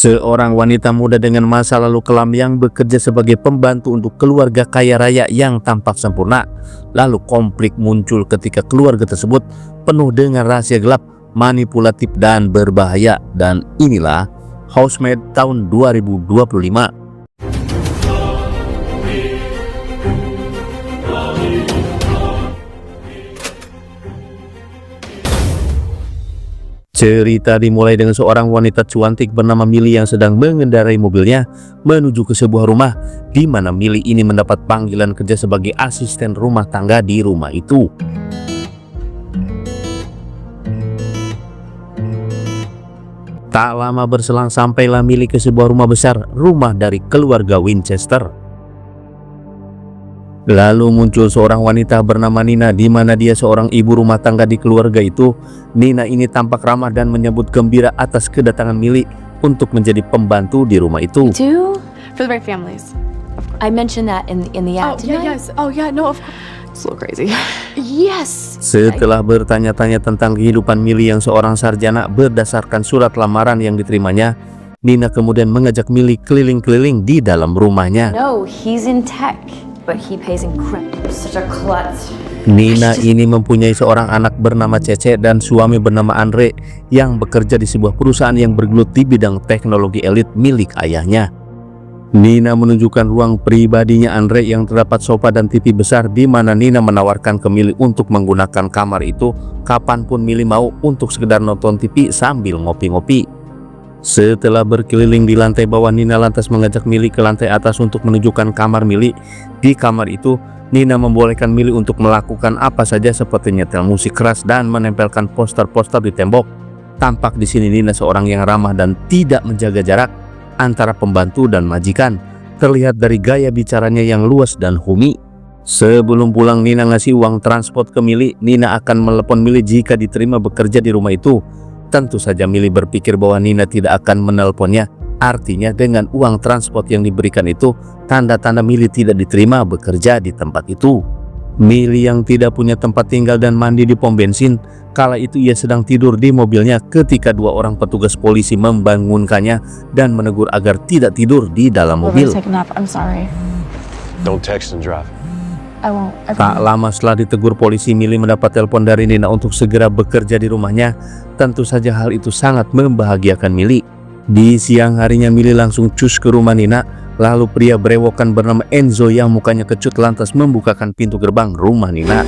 Seorang wanita muda dengan masa lalu kelam yang bekerja sebagai pembantu untuk keluarga kaya raya yang tampak sempurna. Lalu konflik muncul ketika keluarga tersebut penuh dengan rahasia gelap, manipulatif dan berbahaya. Dan inilah Housemaid tahun 2025. Cerita dimulai dengan seorang wanita cantik bernama Millie yang sedang mengendarai mobilnya menuju ke sebuah rumah di mana Millie ini mendapat panggilan kerja sebagai asisten rumah tangga di rumah itu. Tak lama berselang sampailah Millie ke sebuah rumah besar, rumah dari keluarga Winchester. Lalu muncul seorang wanita bernama Nina, di mana dia seorang ibu rumah tangga di keluarga itu. Nina ini tampak ramah dan menyambut gembira atas kedatangan Millie untuk menjadi pembantu di rumah itu. For the right families. I mentioned that in the ad. Oh yeah, yes. Oh yeah, no, of course. It's a little crazy. Yes. Setelah bertanya-tanya tentang kehidupan Millie yang seorang sarjana berdasarkan surat lamaran yang diterimanya, Nina kemudian mengajak Millie keliling-keliling di dalam rumahnya. No, he's in tech, but he pays incredible. Such a klutz. Nina ini mempunyai seorang anak bernama Cece dan suami bernama Andre yang bekerja di sebuah perusahaan yang bergelut di bidang teknologi elit milik ayahnya. Nina menunjukkan ruang pribadinya Andre yang terdapat sofa dan TV besar, di mana Nina menawarkan ke Millie untuk menggunakan kamar itu kapanpun Millie mau untuk sekedar nonton TV sambil ngopi-ngopi. Setelah berkeliling di lantai bawah, Nina lantas mengajak Millie ke lantai atas untuk menunjukkan kamar Millie. Di kamar itu, Nina membolehkan Millie untuk melakukan apa saja seperti nyetel musik keras dan menempelkan poster-poster di tembok. Tampak di sini Nina seorang yang ramah dan tidak menjaga jarak antara pembantu dan majikan. Terlihat dari gaya bicaranya yang luas dan humi. Sebelum pulang, Nina ngasih uang transport ke Millie. Nina akan menelepon Millie jika diterima bekerja di rumah itu. Tentu saja Millie berpikir bahwa Nina tidak akan menelponnya. Artinya dengan uang transport yang diberikan itu, tanda-tanda Millie tidak diterima bekerja di tempat itu. Millie yang tidak punya tempat tinggal dan mandi di pom bensin, kala itu ia sedang tidur di mobilnya ketika dua orang petugas polisi membangunkannya dan menegur agar tidak tidur di dalam mobil. I'm sorry. Don't text and drive. I won't. Tak lama setelah ditegur polisi, Millie mendapat telepon dari Nina untuk segera bekerja di rumahnya. Tentu saja hal itu sangat membahagiakan Millie. Di siang harinya Millie langsung cus ke rumah Nina. Lalu pria berewokan bernama Enzo yang mukanya kecut lantas membukakan pintu gerbang rumah Nina.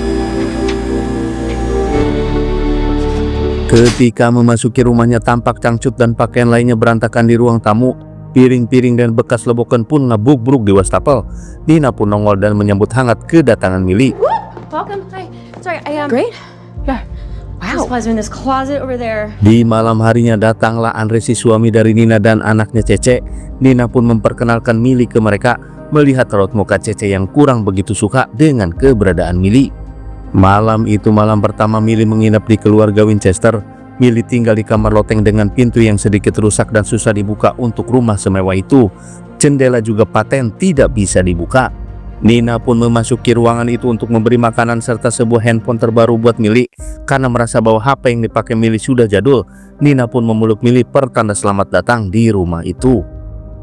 Ketika memasuki rumahnya, tampak cangcut dan pakaian lainnya berantakan di ruang tamu. Piring-piring dan bekas lebokan pun ngebubruk di wastafel. Nina pun nongol dan menyambut hangat kedatangan Millie. Welcome. Hi. Sorry, Great. Yeah. Wow. Supplies in this closet over there. Di malam harinya datanglah Andre, si suami dari Nina dan anaknya Cece. Nina pun memperkenalkan Millie ke mereka. Melihat raut muka Cece yang kurang begitu suka dengan keberadaan Millie. Malam itu malam pertama Millie menginap di keluarga Winchester. Millie tinggal di kamar loteng dengan pintu yang sedikit rusak dan susah dibuka untuk rumah semewah itu. Jendela juga paten, tidak bisa dibuka. Nina pun memasuki ruangan itu untuk memberi makanan serta sebuah handphone terbaru buat Millie. Karena merasa bahwa HP yang dipakai Millie sudah jadul, Nina pun memeluk Millie pertanda selamat datang di rumah itu.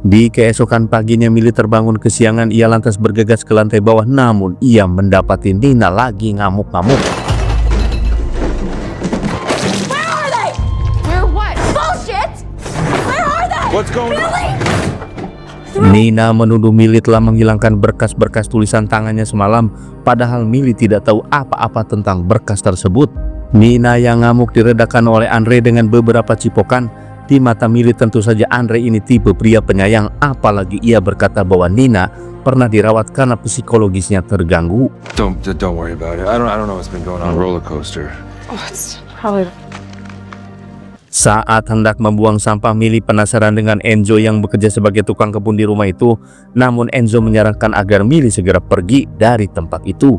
Di keesokan paginya Millie terbangun kesiangan. Ia lantas bergegas ke lantai bawah, namun ia mendapati Nina lagi ngamuk-ngamuk. What's going on? Nina menuduh Millie telah menghilangkan berkas-berkas tulisan tangannya semalam, padahal Millie tidak tahu apa-apa tentang berkas tersebut. Nina yang ngamuk diredakan oleh Andre dengan beberapa cipokan. Di mata Millie tentu saja Andre ini tipe pria penyayang, apalagi ia berkata bahwa Nina pernah dirawat karena psikologisnya terganggu. Don't worry about it. I don't know what's been going on. Roller coaster. Oh, it's probably. Saat hendak membuang sampah, Millie penasaran dengan Enzo yang bekerja sebagai tukang kebun di rumah itu. Namun Enzo menyarankan agar Millie segera pergi dari tempat itu.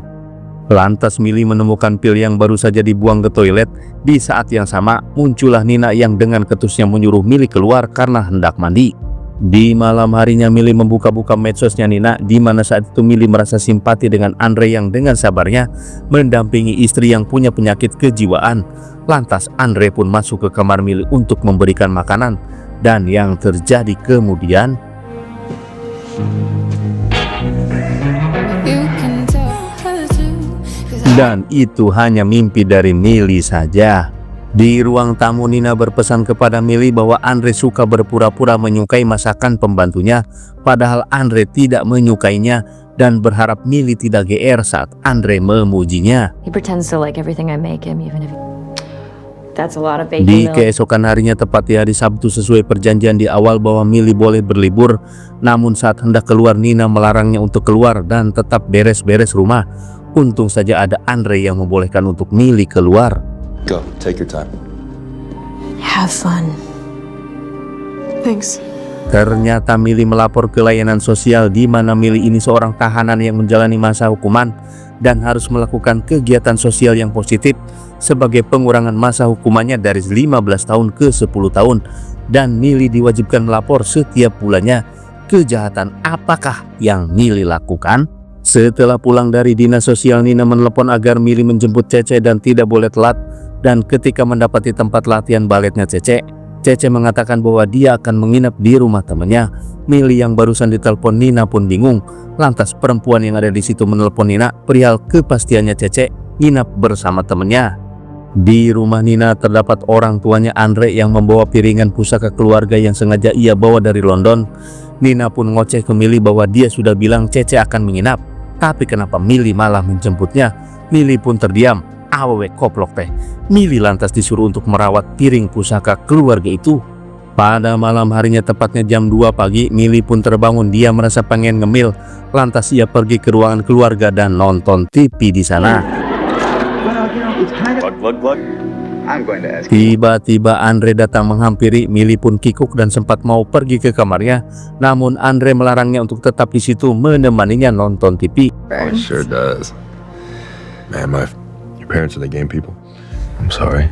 Lantas Millie menemukan pil yang baru saja dibuang ke toilet. Di saat yang sama muncullah Nina yang dengan ketusnya menyuruh Millie keluar karena hendak mandi. Di malam harinya Millie membuka-buka medsosnya Nina, di mana saat itu Millie merasa simpati dengan Andre yang dengan sabarnya mendampingi istri yang punya penyakit kejiwaan. Lantas Andre pun masuk ke kamar Millie untuk memberikan makanan. Dan yang terjadi kemudian, dan itu hanya mimpi dari Millie saja. Di ruang tamu, Nina berpesan kepada Millie bahwa Andre suka berpura-pura menyukai masakan pembantunya, padahal Andre tidak menyukainya, dan berharap Millie tidak GR saat Andre memujinya. He pretends to like everything I make him, even if that's a lot of bacon Di milk. keesokan harinya, tepat di hari Sabtu sesuai perjanjian di awal bahwa Millie boleh berlibur, namun saat hendak keluar Nina melarangnya untuk keluar dan tetap beres-beres rumah. Untung saja ada Andre yang membolehkan untuk Millie keluar. Go, take your time. Have fun. Thanks. Ternyata Millie melapor ke layanan sosial di mana Millie ini seorang tahanan yang menjalani masa hukuman dan harus melakukan kegiatan sosial yang positif sebagai pengurangan masa hukumannya dari 15 tahun ke 10 tahun, dan Millie diwajibkan melapor setiap bulannya kejahatan apakah yang Millie lakukan. Setelah pulang dari dinas sosial, Nina menelepon agar Millie menjemput Cece dan tidak boleh telat, dan ketika mendapati tempat latihan baletnya Cece mengatakan bahwa dia akan menginap di rumah temannya. Millie yang barusan ditelepon Nina pun bingung, lantas perempuan yang ada di situ menelepon Nina perihal kepastiannya Cece nginap bersama temannya. Di rumah Nina terdapat orang tuanya Andre yang membawa piringan pusaka keluarga yang sengaja ia bawa dari London. Nina pun ngoceh ke Millie bahwa dia sudah bilang Cece akan menginap, tapi kenapa Millie malah menjemputnya. Millie pun terdiam. Awewe koplok teh. Millie lantas disuruh untuk merawat piring pusaka keluarga itu. Pada malam harinya, tepatnya jam 2 pagi, Millie pun terbangun. Dia merasa pengen ngemil, lantas ia pergi ke ruangan keluarga dan nonton TV di sana. Tiba-tiba Andre datang menghampiri. Millie pun kikuk dan sempat mau pergi ke kamarnya, namun Andre melarangnya untuk tetap di situ menemaninya nonton TV. Oh, it sure does. Man, your parents are the game people. I'm sorry.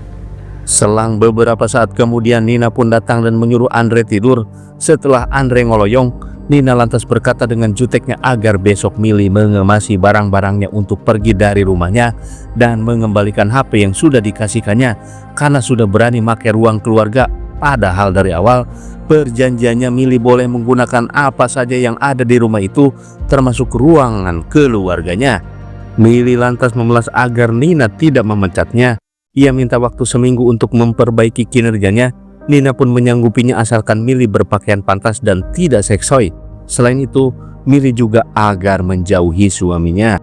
Selang beberapa saat kemudian, Nina pun datang dan menyuruh Andre tidur. Setelah Andre ngoloyong, Nina lantas berkata dengan juteknya agar besok Millie mengemasi barang-barangnya untuk pergi dari rumahnya dan mengembalikan HP yang sudah dikasihkannya karena sudah berani pakai ruang keluarga. Padahal dari awal perjanjiannya Millie boleh menggunakan apa saja yang ada di rumah itu, termasuk ruangan keluarganya. Millie lantas memelas agar Nina tidak memecatnya. Ia minta waktu seminggu untuk memperbaiki kinerjanya. Nina pun menyanggupinya asalkan Millie berpakaian pantas dan tidak seksoi. Selain itu, Millie juga agar menjauhi suaminya.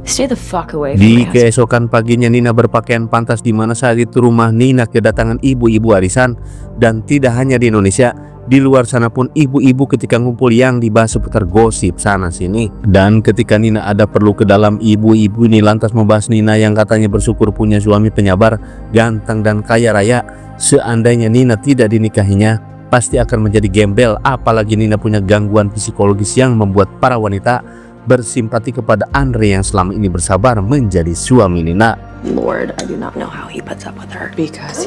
Stay the fuck away from Di my husband. keesokan paginya, Nina berpakaian pantas di mana saat itu rumah Nina kedatangan ibu-ibu arisan, dan tidak hanya di Indonesia. Di luar sana pun ibu-ibu ketika ngumpul yang dibahas seputar gosip sana sini. Dan ketika Nina ada perlu ke dalam, ibu-ibu ini lantas membahas Nina yang katanya bersyukur punya suami penyabar, ganteng dan kaya raya. Seandainya Nina tidak dinikahinya, pasti akan menjadi gembel. Apalagi Nina punya gangguan psikologis yang membuat para wanita bersimpati kepada Andre yang selama ini bersabar menjadi suami Nina. Lord, I do not know how he puts up with her. Because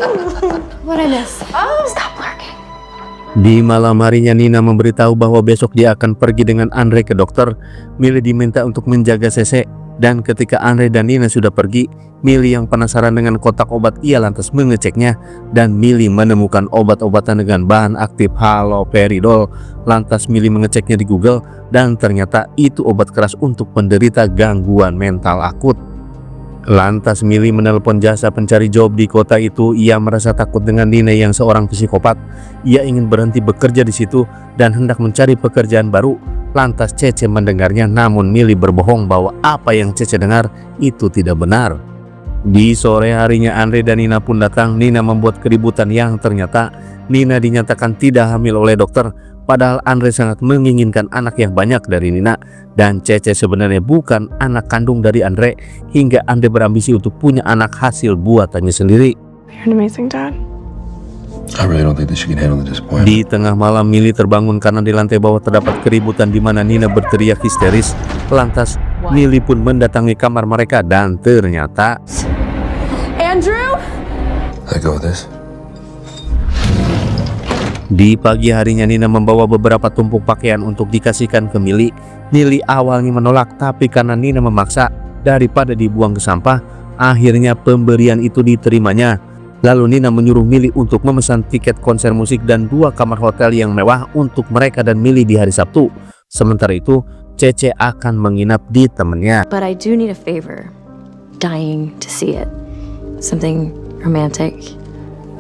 What I miss? Stop lurking. Di malam harinya, Nina memberitahu bahwa besok dia akan pergi dengan Andre ke dokter. Millie diminta untuk menjaga Cece, dan ketika Andre dan Nina sudah pergi, Millie yang penasaran dengan kotak obat, ia lantas mengeceknya, dan Millie menemukan obat-obatan dengan bahan aktif haloperidol. Lantas Millie mengeceknya di Google, dan ternyata itu obat keras untuk penderita gangguan mental akut. Lantas Millie menelpon jasa pencari job di kota itu. Ia merasa takut dengan Nina yang seorang psikopat. Ia ingin berhenti bekerja di situ dan hendak mencari pekerjaan baru. Lantas Cece mendengarnya, namun Millie berbohong bahwa apa yang Cece dengar itu tidak benar. Di sore harinya, Andre dan Nina pun datang. Nina membuat keributan yang ternyata Nina dinyatakan tidak hamil oleh dokter. Padahal Andre sangat menginginkan anak yang banyak dari Nina, dan Cece sebenarnya bukan anak kandung dari Andre, hingga Andre berambisi untuk punya anak hasil buatannya sendiri. you're an amazing dad. I really don't think that she can handle the disappointment. Di tengah malam, Millie terbangun karena di lantai bawah terdapat keributan di mana Nina berteriak histeris. Lantas Millie pun mendatangi kamar mereka, dan ternyata Andrew? Let go of this. di pagi harinya, Nina membawa beberapa tumpuk pakaian untuk dikasihkan ke Millie. Millie awalnya menolak, tapi karena Nina memaksa daripada dibuang ke sampah, akhirnya pemberian itu diterimanya. Lalu Nina menyuruh Millie untuk memesan tiket konser musik dan 2 kamar hotel yang mewah untuk mereka dan Millie di hari Sabtu. Sementara itu, Cece akan menginap di temennya. But I do need a favor. Dying to see it. Something romantic.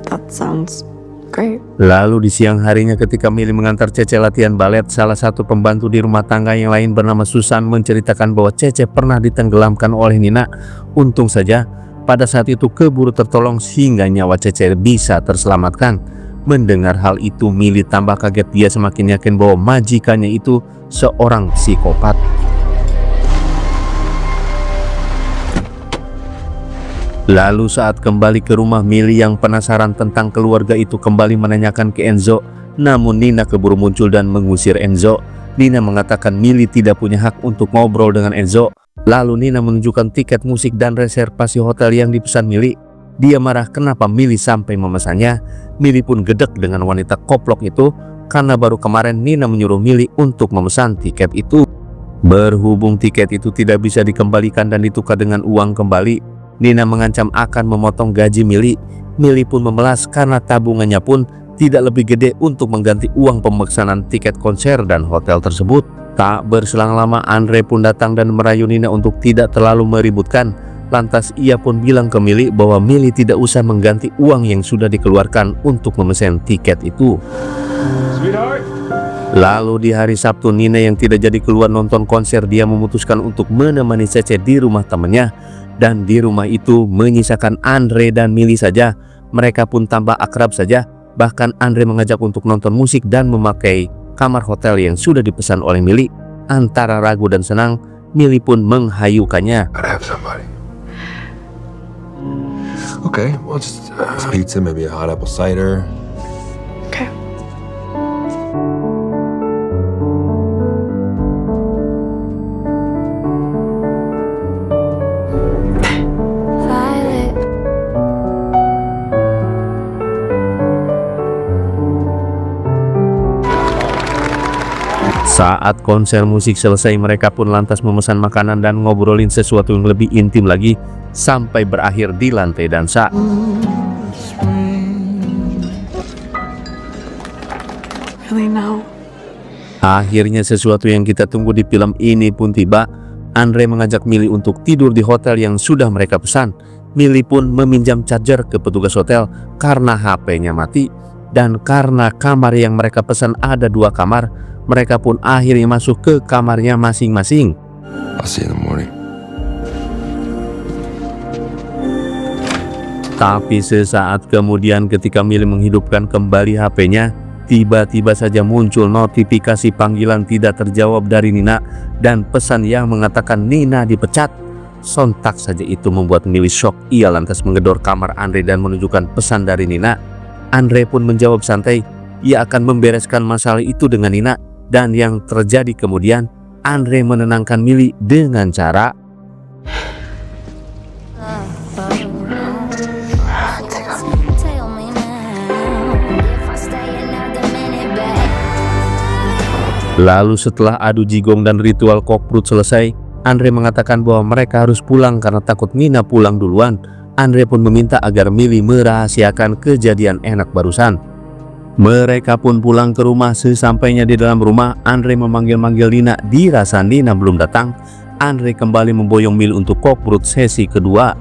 That sounds great. Lalu di siang harinya ketika Millie mengantar Cece latihan balet, salah satu pembantu di rumah tangga yang lain bernama Susan menceritakan bahwa Cece pernah ditenggelamkan oleh Nina. Untung saja pada saat itu keburu tertolong sehingga nyawa Cece bisa terselamatkan. Mendengar hal itu, Millie tambah kaget. Dia semakin yakin bahwa majikannya itu seorang psikopat. Lalu saat kembali ke rumah, Millie yang penasaran tentang keluarga itu kembali menanyakan ke Enzo. Namun Nina keburu muncul dan mengusir Enzo. Nina mengatakan Millie tidak punya hak untuk ngobrol dengan Enzo. Lalu Nina menunjukkan tiket musik dan reservasi hotel yang dipesan Millie. Dia marah kenapa Millie sampai memesannya. Millie pun gedek dengan wanita koplok itu karena baru kemarin Nina menyuruh Millie untuk memesan tiket itu. Berhubung tiket itu tidak bisa dikembalikan dan ditukar dengan uang kembali, Nina mengancam akan memotong gaji Millie. Millie pun memelas karena tabungannya pun tidak lebih gede untuk mengganti uang pemesanan tiket konser dan hotel tersebut. Tak berselang lama, Andre pun datang dan merayu Nina untuk tidak terlalu meributkan. Lantas ia pun bilang ke Millie bahwa Millie tidak usah mengganti uang yang sudah dikeluarkan untuk memesan tiket itu. Lalu di hari Sabtu, Nina yang tidak jadi keluar nonton konser, dia memutuskan untuk menemani Cece di rumah temannya. Dan di rumah itu menyisakan Andre dan Millie saja. Mereka pun tambah akrab saja. Bahkan Andre mengajak untuk nonton musik dan memakai kamar hotel yang sudah dipesan oleh Millie. Antara ragu dan senang, Millie pun menghayukannya. Gotta have somebody. Okay, well, just pizza, maybe a hot apple cider. Okay. Saat konser musik selesai, mereka pun lantas memesan makanan dan ngobrolin sesuatu yang lebih intim lagi sampai berakhir di lantai dansa. Really now? Akhirnya sesuatu yang kita tunggu di film ini pun tiba. Andre mengajak Millie untuk tidur di hotel yang sudah mereka pesan. Millie pun meminjam charger ke petugas hotel karena HP-nya mati. Dan karena kamar yang mereka pesan ada 2 kamar, mereka pun akhirnya masuk ke kamarnya masing-masing. I'll see you in the morning. Tapi sesaat kemudian ketika Millie menghidupkan kembali HP-nya, tiba-tiba saja muncul notifikasi panggilan tidak terjawab dari Nina dan pesan yang mengatakan Nina dipecat. Sontak saja itu membuat Millie shock. Ia lantas menggedor kamar Andre dan menunjukkan pesan dari Nina. Andre pun menjawab santai, ia akan membereskan masalah itu dengan Nina. Dan yang terjadi kemudian, Andre menenangkan Millie dengan cara lalu setelah adu jigong dan ritual kokprut selesai, Andre mengatakan bahwa mereka harus pulang karena takut Nina pulang duluan. Andre pun meminta agar Millie merahasiakan kejadian enak barusan. Mereka pun pulang ke rumah. Sesampainya di dalam rumah, Andre memanggil-manggil Nina. Dirasa Nina belum datang, Andre kembali memboyong Millie untuk kokprut sesi kedua.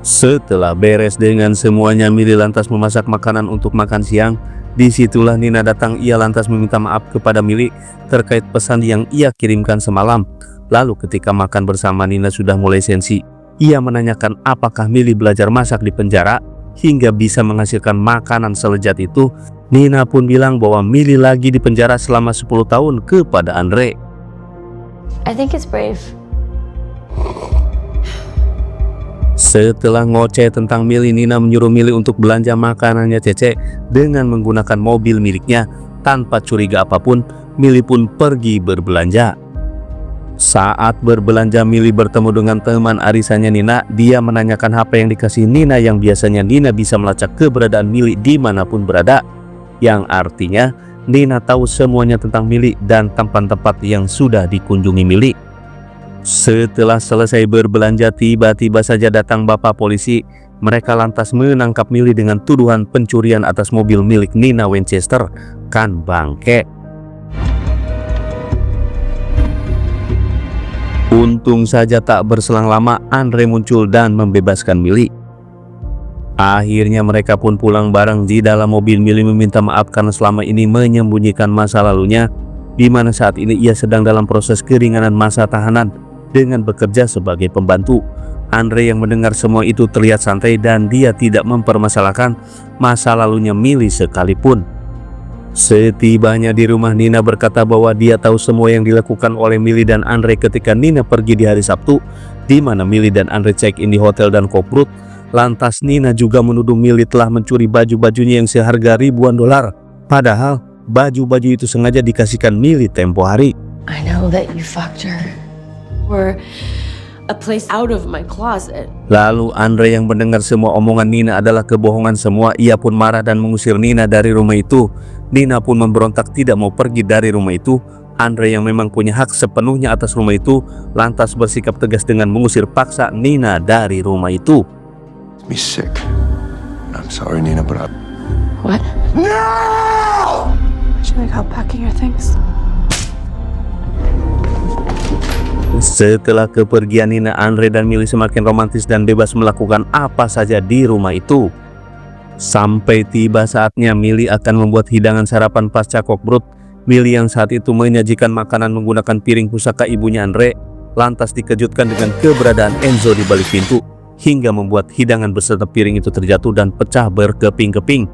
Setelah beres dengan semuanya, Millie lantas memasak makanan untuk makan siang. Disitulah Nina datang. Ia lantas meminta maaf kepada Millie terkait pesan yang ia kirimkan semalam. Lalu ketika makan bersama, Nina sudah mulai sensi. Ia menanyakan apakah Millie belajar masak di penjara hingga bisa menghasilkan makanan selezat itu. Nina pun bilang bahwa Millie lagi di penjara selama 10 tahun kepada Andre. I think it's brave. Setelah ngoceh tentang Millie, Nina menyuruh Millie untuk belanja makanannya Cece dengan menggunakan mobil miliknya. Tanpa curiga apapun, Millie pun pergi berbelanja. Saat berbelanja, Millie bertemu dengan teman arisannya Nina. Dia menanyakan HP yang dikasih Nina yang biasanya Nina bisa melacak keberadaan Millie dimanapun berada. Yang artinya Nina tahu semuanya tentang Millie dan tempat-tempat yang sudah dikunjungi Millie. Setelah selesai berbelanja, tiba-tiba saja datang bapak polisi. Mereka lantas menangkap Millie dengan tuduhan pencurian atas mobil milik Nina Winchester. Kan bangke. Untung saja tak berselang lama Andre muncul dan membebaskan Millie. Akhirnya mereka pun pulang bareng. Di dalam mobil Millie meminta maaf karena selama ini menyembunyikan masa lalunya, di mana saat ini ia sedang dalam proses keringanan masa tahanan dengan bekerja sebagai pembantu. Andre yang mendengar semua itu terlihat santai dan dia tidak mempermasalahkan masa lalunya Millie sekalipun. Setibanya di rumah, Nina berkata bahwa dia tahu semua yang dilakukan oleh Millie dan Andre ketika Nina pergi di hari Sabtu, di mana Millie dan Andre check-in di hotel dan Cockbrook. Lantas Nina juga menuduh Millie telah mencuri baju-bajunya yang seharga ribuan dolar. Padahal baju-baju itu sengaja dikasihkan Millie tempo hari. I know that you fucked her. Or a place out of my closet. Lalu Andre yang mendengar semua omongan Nina adalah kebohongan semua. Ia pun marah dan mengusir Nina dari rumah itu. Nina pun memberontak tidak mau pergi dari rumah itu. Andre yang memang punya hak sepenuhnya atas rumah itu lantas bersikap tegas dengan mengusir paksa Nina dari rumah itu. Me sick. I'm sorry, Nina, but What? Would you like help packing your things? Setelah kepergian Nina, Andre dan Millie semakin romantis dan bebas melakukan apa saja di rumah itu. Sampai tiba saatnya Millie akan membuat hidangan sarapan pasca Cockbrook. Millie yang saat itu menyajikan makanan menggunakan piring pusaka ibunya Andre, lantas dikejutkan dengan keberadaan Enzo di balik pintu, hingga membuat hidangan beserta piring itu terjatuh dan pecah berkeping-keping.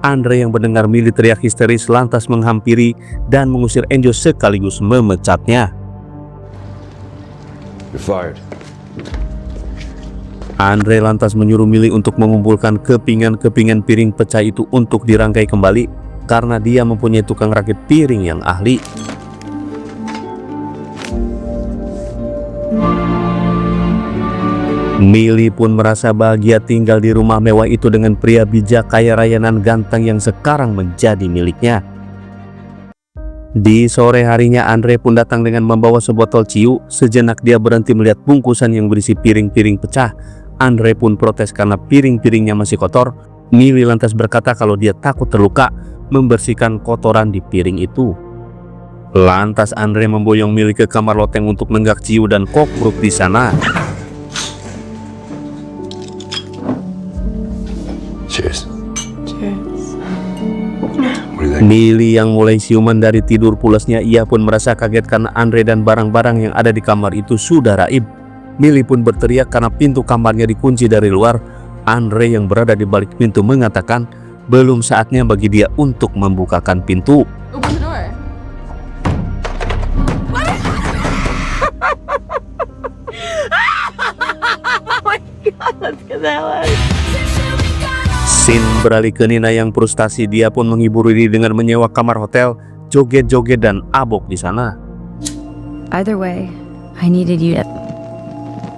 Andre yang mendengar Millie teriak histeris lantas menghampiri dan mengusir Enzo sekaligus memecatnya. you're fired. Andre lantas menyuruh Millie untuk mengumpulkan kepingan-kepingan piring pecah itu untuk dirangkai kembali karena dia mempunyai tukang rakit piring yang ahli. Millie pun merasa bahagia tinggal di rumah mewah itu dengan pria bijak kaya raya dan ganteng yang sekarang menjadi miliknya. Di sore harinya Andre pun datang dengan membawa sebotol ciu. Sejenak dia berhenti melihat bungkusan yang berisi piring-piring pecah. Andre pun protes karena piring-piringnya masih kotor. Millie lantas berkata kalau dia takut terluka membersihkan kotoran di piring itu. Lantas Andre memboyong Millie ke kamar loteng untuk nenggak ciu dan Cockbrook di sana. Cheers. Cheers. What do you think? Millie yang mulai siuman dari tidur pulasnya, ia pun merasa kaget karena Andre dan barang-barang yang ada di kamar itu sudah raib. Millie pun berteriak karena pintu kamarnya dikunci dari luar. Andre yang berada di balik pintu mengatakan belum saatnya bagi dia untuk membukakan pintu. Open the door. Oh my god, let's get the hell out. Scene beralih ke Nina yang frustasi. Dia pun menghibur diri dengan menyewa kamar hotel, joget-joget dan abok di sana. Either way, I needed you.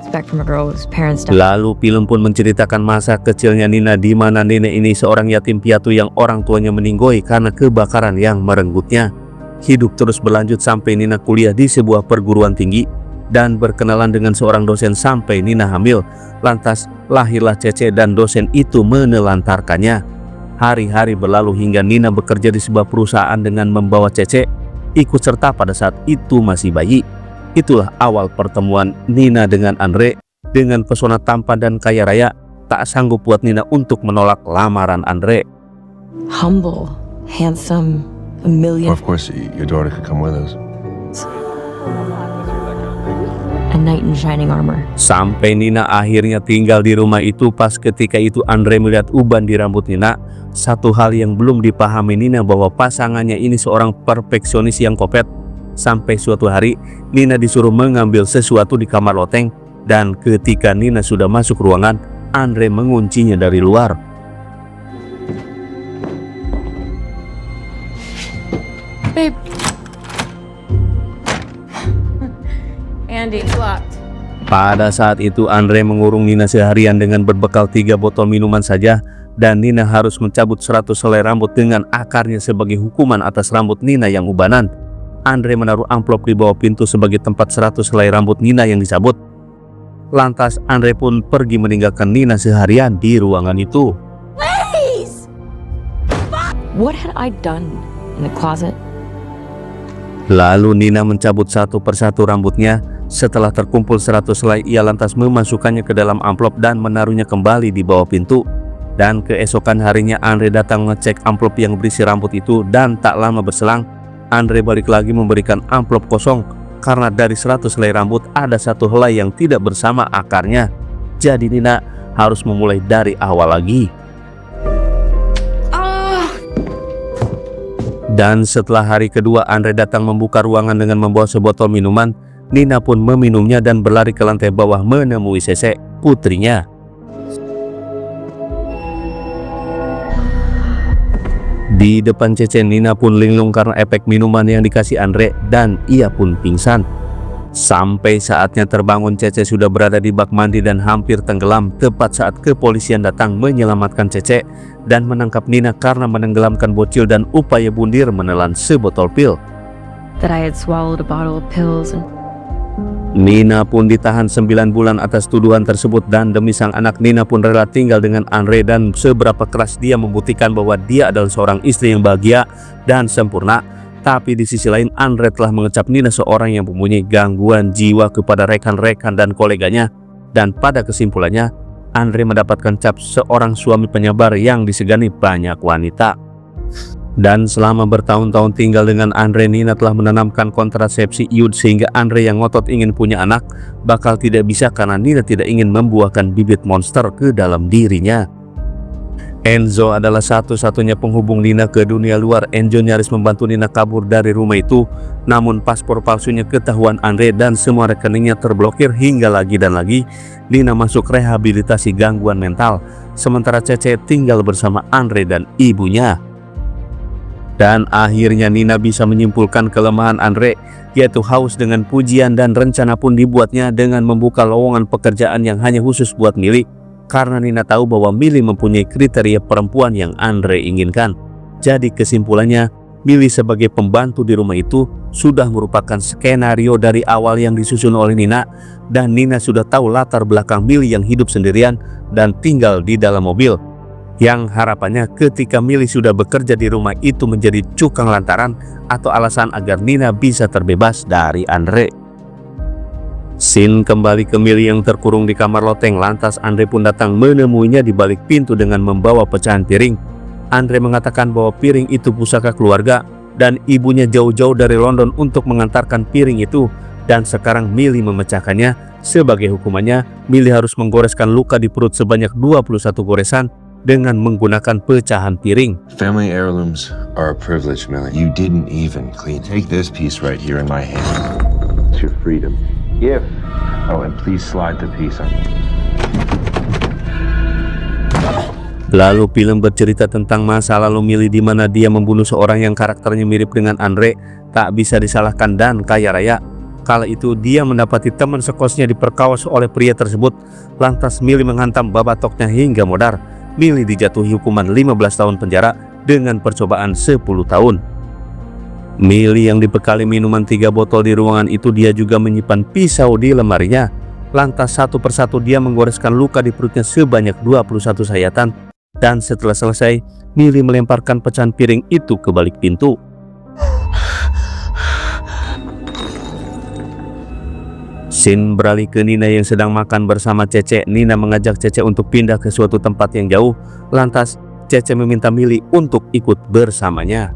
Expect from a girl whose parents died. Lalu film pun menceritakan masa kecilnya Nina, di mana nenek ini seorang yatim piatu yang orang tuanya meninggoy karena kebakaran yang merenggutnya. Hidup terus berlanjut sampai Nina kuliah di sebuah perguruan tinggi dan berkenalan dengan seorang dosen sampai Nina hamil. Lantas lahirlah Cece dan dosen itu menelantarkannya. Hari-hari berlalu hingga Nina bekerja di sebuah perusahaan dengan membawa Cece ikut serta pada saat itu masih bayi. Itulah awal pertemuan Nina dengan Andre. Dengan pesona tampan dan kaya raya, tak sanggup buat Nina untuk menolak lamaran Andre. Humble, handsome, a million. Well, of course, your daughter could come with us. A knight in shining armor. Sampai Nina akhirnya tinggal di rumah itu. Pas ketika itu Andre melihat uban di rambut Nina. Satu hal yang belum dipahami Nina bahwa pasangannya ini seorang perfeksionis yang kopet. Sampai suatu hari Nina disuruh mengambil sesuatu di kamar loteng, dan ketika Nina sudah masuk ruangan, Andre menguncinya dari luar. Babe. Andy, it's locked. Pada saat itu Andre mengurung Nina seharian dengan berbekal 3 botol minuman saja, dan Nina harus mencabut 100 helai rambut dengan akarnya sebagai hukuman atas rambut Nina yang ubanan. Andre menaruh amplop di bawah pintu sebagai tempat 100 helai rambut Nina yang dicabut. Lantas Andre pun pergi meninggalkan Nina seharian di ruangan itu. What had I done in the closet? Lalu Nina mencabut satu persatu rambutnya. Setelah terkumpul 100 helai, ia lantas memasukkannya ke dalam amplop dan menaruhnya kembali di bawah pintu. Dan keesokan harinya Andre datang mengecek amplop yang berisi rambut itu, dan tak lama berselang Andre balik lagi memberikan amplop kosong. Karena dari 100 helai rambut ada 1 helai yang tidak bersama akarnya. Jadi Nina harus memulai dari awal lagi. Dan setelah hari kedua Andre datang membuka ruangan dengan membawa sebotol minuman. Nina pun meminumnya dan berlari ke lantai bawah menemui Cece, putrinya. Di depan Cece, Nina pun linglung karena efek minuman yang dikasih Andre dan ia pun pingsan. Sampai saatnya terbangun, Cece sudah berada di bak mandi dan hampir tenggelam tepat saat kepolisian datang menyelamatkan Cece dan menangkap Nina karena menenggelamkan bocil dan upaya bundir menelan sebotol pil. That I had swallowed a bottle of pills and Nina pun ditahan 9 bulan atas tuduhan tersebut dan demi sang anak Nina pun rela tinggal dengan Andre dan seberapa keras dia membuktikan bahwa dia adalah seorang istri yang bahagia dan sempurna. Tapi di sisi lain Andre telah mengecap Nina seorang yang mempunyai gangguan jiwa kepada rekan-rekan dan koleganya. Dan pada kesimpulannya Andre mendapatkan cap seorang suami penyabar yang disegani banyak wanita. Dan selama bertahun-tahun tinggal dengan Andre, Nina telah menanamkan kontrasepsi iud sehingga Andre yang ngotot ingin punya anak bakal tidak bisa karena Nina tidak ingin membuahkan bibit monster ke dalam dirinya. Enzo adalah satu-satunya penghubung Nina ke dunia luar. Enzo nyaris membantu Nina kabur dari rumah itu, namun paspor palsunya ketahuan Andre dan semua rekeningnya terblokir hingga lagi dan lagi Nina masuk rehabilitasi gangguan mental, sementara Cece tinggal bersama Andre dan ibunya. Dan akhirnya Nina bisa menyimpulkan kelemahan Andre, yaitu haus dengan pujian, dan rencana pun dibuatnya dengan membuka lowongan pekerjaan yang hanya khusus buat Millie. Karena Nina tahu bahwa Millie mempunyai kriteria perempuan yang Andre inginkan. Jadi kesimpulannya, Millie sebagai pembantu di rumah itu sudah merupakan skenario dari awal yang disusun oleh Nina. Dan Nina sudah tahu latar belakang Millie yang hidup sendirian dan tinggal di dalam mobil, yang harapannya ketika Millie sudah bekerja di rumah itu menjadi cukang lantaran atau alasan agar Nina bisa terbebas dari Andre. Scene kembali ke Millie yang terkurung di kamar loteng. Lantas Andre pun datang menemuinya di balik pintu dengan membawa pecahan piring. Andre mengatakan bahwa piring itu pusaka keluarga dan ibunya jauh-jauh dari London untuk mengantarkan piring itu, dan sekarang Millie memecahkannya. Sebagai hukumannya, Millie harus menggoreskan luka di perut sebanyak 21 goresan dengan menggunakan pecahan piring. Family heirlooms are a privilege, Millie. You didn't even clean. Take this piece right here in my hand. It's your freedom. If. Oh, and please slide the piece on. Lalu film bercerita tentang masa lalu Millie di mana dia membunuh seorang yang karakternya mirip dengan Andre, tak bisa disalahkan dan kaya raya. Kala itu dia mendapati teman sekosnya diperkaos oleh pria tersebut. Lantas Millie menghantam babatoknya hingga modar. Millie dijatuhi hukuman 15 tahun penjara dengan percobaan 10 tahun. Millie yang dibekali minuman 3 botol di ruangan itu, dia juga menyimpan pisau di lemarinya. Lantas satu persatu dia menggoreskan luka di perutnya sebanyak 21 sayatan. Dan setelah selesai, Millie melemparkan pecahan piring itu ke balik pintu. Scene beralih ke Nina yang sedang makan bersama Cece. Nina mengajak Cece untuk pindah ke suatu tempat yang jauh. Lantas Cece meminta Millie untuk ikut bersamanya.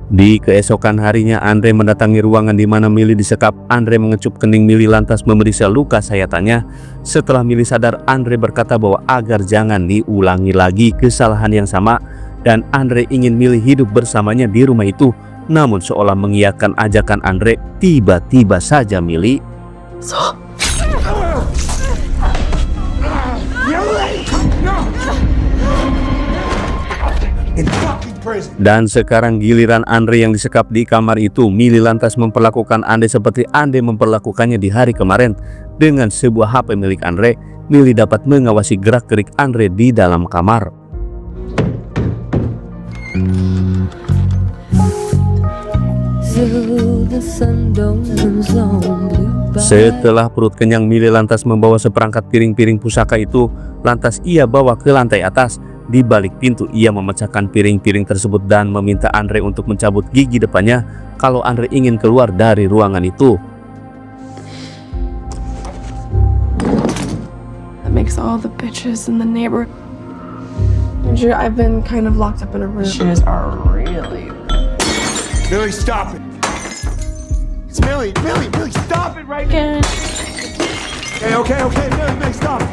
Di keesokan harinya Andre mendatangi ruangan di mana Millie disekap. Andre mengecup kening Millie lantas memeriksa luka sayatannya. Setelah Millie sadar, Andre berkata bahwa agar jangan diulangi lagi kesalahan yang sama, dan Andre ingin Millie hidup bersamanya di rumah itu. Namun seolah mengiyakan ajakan Andre, tiba-tiba saja Millie dan sekarang giliran Andre yang disekap di kamar itu. Millie lantas memperlakukan Andre seperti Andre memperlakukannya di hari kemarin. Dengan sebuah HP milik Andre, Millie dapat mengawasi gerak-gerik Andre di dalam kamar. Setelah perut kenyang, Millie lantas membawa seperangkat piring-piring pusaka itu. Lantas ia bawa ke lantai atas. Di balik pintu ia memecahkan piring-piring tersebut dan meminta Andre untuk mencabut gigi depannya kalau Andre ingin keluar dari ruangan itu. That makes all the bitches in the neighborhood. I've been kind of locked up in a room. Bitches are really. Millie, stop it! It's Millie, stop it right now! Okay, Millie, stop.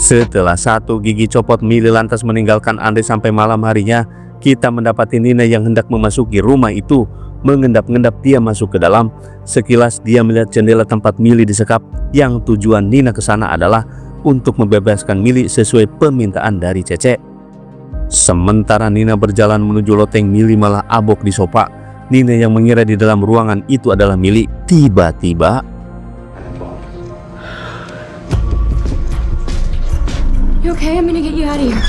Setelah satu gigi copot, Millie lantas meninggalkan Andre sampai malam harinya. Kita mendapati Nina yang hendak memasuki rumah itu. Mengendap-endap dia masuk ke dalam. Sekilas dia melihat jendela tempat Millie disekap, yang tujuan Nina ke sana adalah untuk membebaskan Millie sesuai permintaan dari Cece. Sementara Nina berjalan menuju loteng, Millie malah abok di sofa. Nina yang mengira di dalam ruangan itu adalah Millie. Tiba-tiba You okay? I'm gonna get you out of here.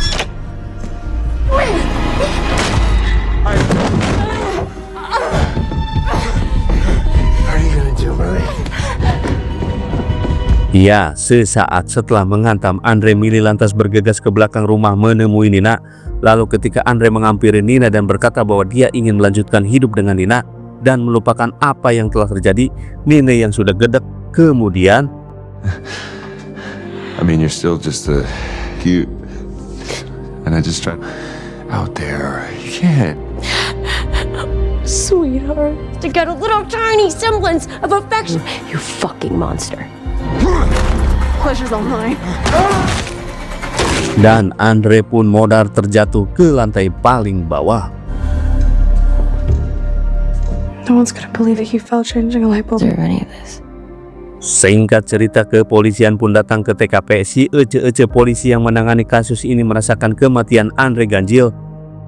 What are you gonna do, Millie? ya, sesaat setelah menghantam Andre, Millie lantas bergegas ke belakang rumah menemui Nina. Lalu ketika Andre menghampiri Nina dan berkata bahwa dia ingin melanjutkan hidup dengan Nina dan melupakan apa yang telah terjadi, Nina yang sudah gedek kemudian, I mean, you're still just cute. And I just tried out there. You can't. Sweetheart. To get a little tiny semblance of affection. You fucking monster. Pleasure's all mine. dan Andre pun modar terjatuh ke lantai paling bawah. No one's gonna believe that he fell changing a light bulb. Deserve any of this. Singkat cerita, kepolisian pun datang ke TKP. Si ece-ece polisi yang menangani kasus ini merasakan kematian Andre ganjil,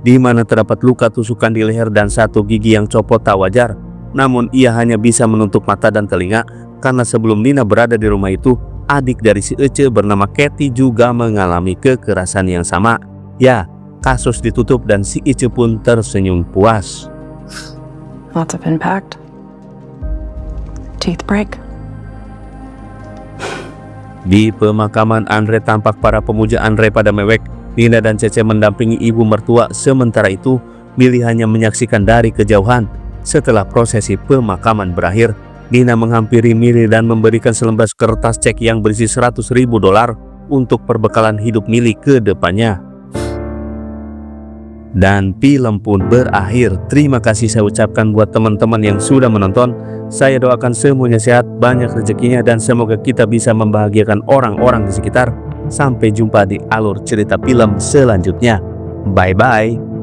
di mana terdapat luka tusukan di leher dan satu gigi yang copot tak wajar. Namun ia hanya bisa menutup mata dan telinga karena sebelum Nina berada di rumah itu, adik dari si Ece bernama Katie juga mengalami kekerasan yang sama. Ya, kasus ditutup dan si Ece pun tersenyum puas. Lots of impact. Teeth break. Di pemakaman Andre, tampak para pemuja Andre pada mewek. Nina dan Cece mendampingi ibu mertua. Sementara itu, Millie hanya menyaksikan dari kejauhan. Setelah prosesi pemakaman berakhir, Nina menghampiri Millie dan memberikan selembar kertas cek yang berisi $100.000 untuk perbekalan hidup Millie ke depannya. Dan film pun berakhir. Terima kasih saya ucapkan buat teman-teman yang sudah menonton. Saya doakan semuanya sehat, banyak rezekinya, dan semoga kita bisa membahagiakan orang-orang di sekitar. Sampai jumpa di alur cerita film selanjutnya. Bye-bye.